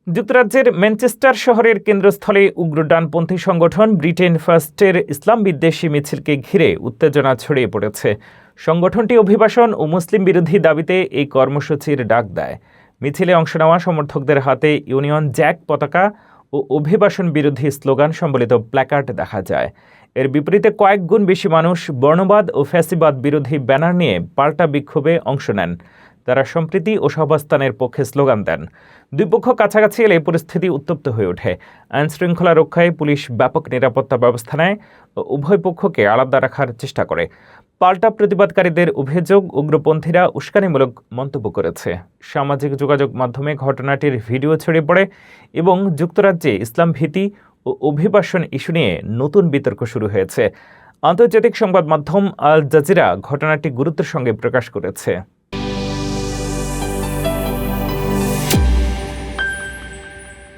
যুক্তরাজ্যের ম্যানচেস্টার শহরের কেন্দ্রস্থলে উগ্র ডানপন্থী সংগঠন ব্রিটেন ফার্স্টের ইসলাম বিদ্বেষী মিছিলকে ঘিরে উত্তেজনা ছড়িয়ে পড়েছে। সংগঠনটি অভিবাসন ও মুসলিম বিরোধী দাবিতে এই কর্মসূচির ডাক দেয়। মিছিলে অংশ নেওয়া সমর্থকদের হাতে ইউনিয়ন জ্যাক পতাকা ও অভিবাসন বিরোধী স্লোগান সম্বলিত প্ল্যাকার্ড দেখা যায়। এর বিপরীতে কয়েক গুণ বেশি মানুষ বর্ণবাদ ও ফ্যাসিবাদ বিরোধী ব্যানার নিয়ে পাল্টা বিক্ষোভে অংশ নেন। তারা সম্প্রীতি ও সহাবস্থানের পক্ষে স্লোগান দেন। দুই পক্ষ কাছাকাছি এলে পরিস্থিতি উত্তপ্ত হয়ে ওঠে। আইনশৃঙ্খলা রক্ষায় পুলিশ ব্যাপক নিরাপত্তা ব্যবস্থা নেয় ও উভয় পক্ষকে আলাদা রাখার চেষ্টা করে। পাল্টা প্রতিবাদকারীদের অভিযোগ, উগ্রপন্থীরা উস্কানিমূলক মন্তব্য করেছে। সামাজিক যোগাযোগ মাধ্যমে ঘটনাটির ভিডিও ছড়িয়ে পড়ে এবং যুক্তরাজ্যে ইসলাম ভীতি ও অভিবাসন ইস্যু নিয়ে নতুন বিতর্ক শুরু হয়েছে। আন্তর্জাতিক সংবাদ মাধ্যম আল জাজিরা ঘটনাটি গুরুত্বের সঙ্গে প্রকাশ করেছে।